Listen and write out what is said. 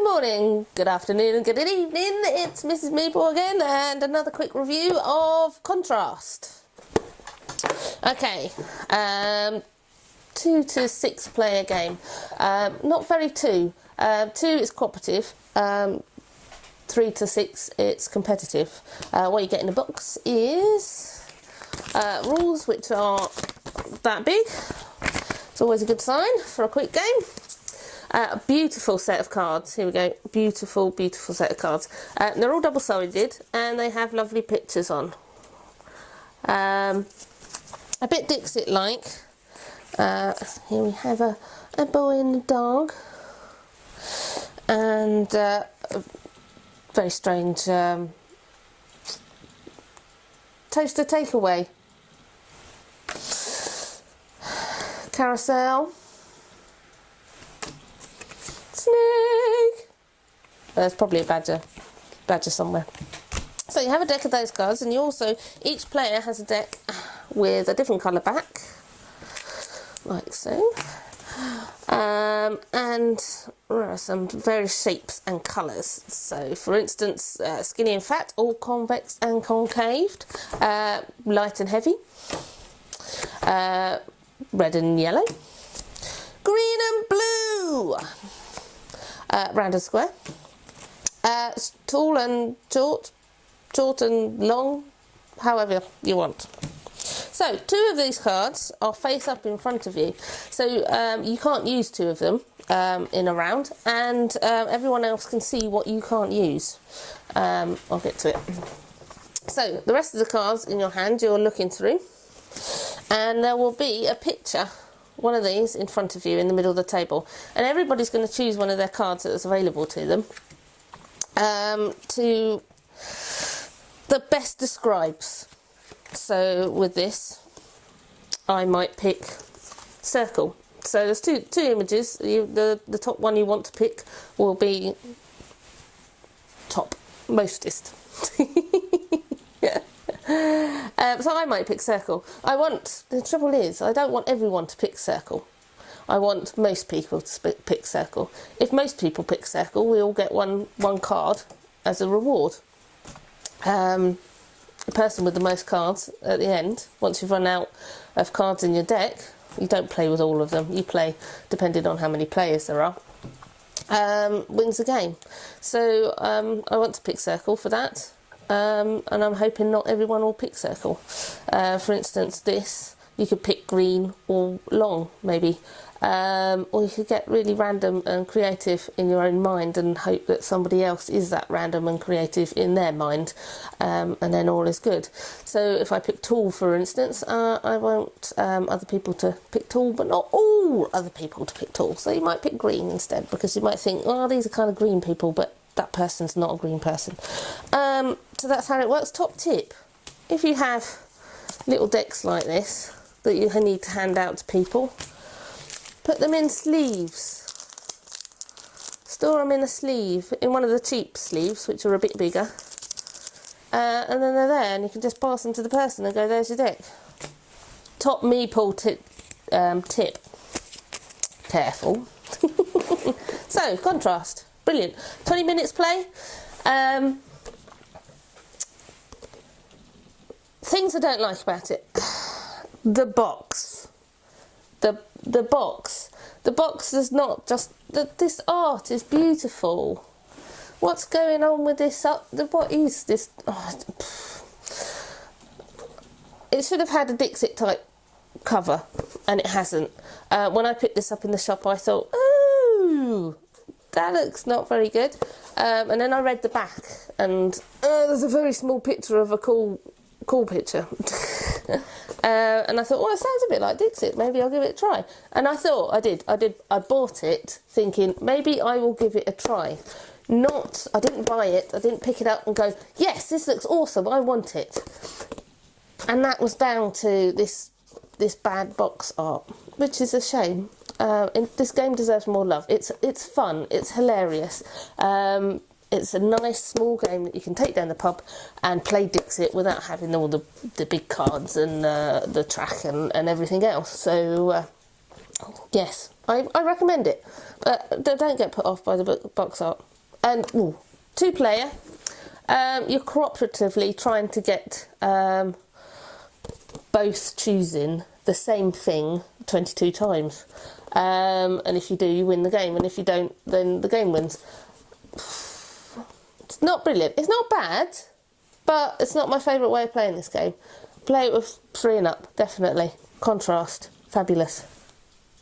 morning, good afternoon and good evening, it's Mrs Meeple again and another quick review of Contrast. Okay, 2 to 6 player game, not very 2 is cooperative, 3 to 6 it's competitive. What you get in the box is rules which are that big. It's always a good sign for a quick game. A beautiful set of cards. Here we go. Beautiful, beautiful set of cards. They're all double-sided and they have lovely pictures on. A bit Dixit-like. Here we have a boy and a dog. And a very strange toaster takeaway. Carousel. Snake. There's probably a badger somewhere. So you have a deck of those cards, and you also, each player has a deck with a different colour back, like so. And there are some various shapes and colours. So, for instance, skinny and fat, all convex and concaved, light and heavy, red and yellow, green and blue. Round and square, tall and short, short and long, however you want. So 2 of these cards are face up in front of you, so you can't use 2 of them in a round, and everyone else can see what you can't use. I'll get to it. So the rest of the cards in your hand you're looking through, and there will be a picture, one of these in front of you in the middle of the table, and everybody's going to choose one of their cards that's available to them to the best describes. So with this I might pick circle. So there's two images. The top one you want to pick will be top mostest. So I might pick circle. The trouble is, I don't want everyone to pick circle. I want most people to pick circle. If most people pick circle, we all get one card as a reward. The person with the most cards at the end, once you've run out of cards in your deck, you don't play with all of them. You play depending on how many players there are. Wins the game. So I want to pick circle for that. And I'm hoping not everyone will pick circle. For instance, this, you could pick green or long, maybe. Or you could get really random and creative in your own mind and hope that somebody else is that random and creative in their mind, and then all is good. So if I pick tall, for instance, I want other people to pick tall, but not all other people to pick tall. So you might pick green instead, because you might think, oh, these are kind of green people, but that person's not a green person. So that's how it works. Top tip, if you have little decks like this that you need to hand out to people, put them in sleeves. Store them in a sleeve, in one of the cheap sleeves, which are a bit bigger. And then they're there, and you can just pass them to the person and go, there's your deck. Top meeple tip. Careful. So, Contrast. Brilliant. 20 minutes play. Things I don't like about it. The box. The box. The box is not just... this art is beautiful. What's going on with this? What is this? Oh, it should have had a Dixit type cover, and it hasn't. When I picked this up in the shop, I thought, ooh, that looks not very good. And then I read the back, and there's a very small picture of a cool picture. And I thought, well, it sounds a bit like Dixit, maybe I'll give it a try. And I thought, I bought it thinking maybe I will give it a try. I didn't buy it, I didn't pick it up and go, yes, this looks awesome, I want it. And that was down to this bad box art, which is a shame. This game deserves more love. It's fun, it's hilarious. It's a nice small game that you can take down the pub and play Dixit without having all the big cards and the track and everything else. So yes, I recommend it, but don't get put off by the box art. And 2-player, you're cooperatively trying to get both choosing the same thing 22 times. And if you do, you win the game, and if you don't, then the game wins. It's not brilliant. It's not bad, but it's not my favourite way of playing this game. Play it with 3 and up, definitely. Contrast, fabulous.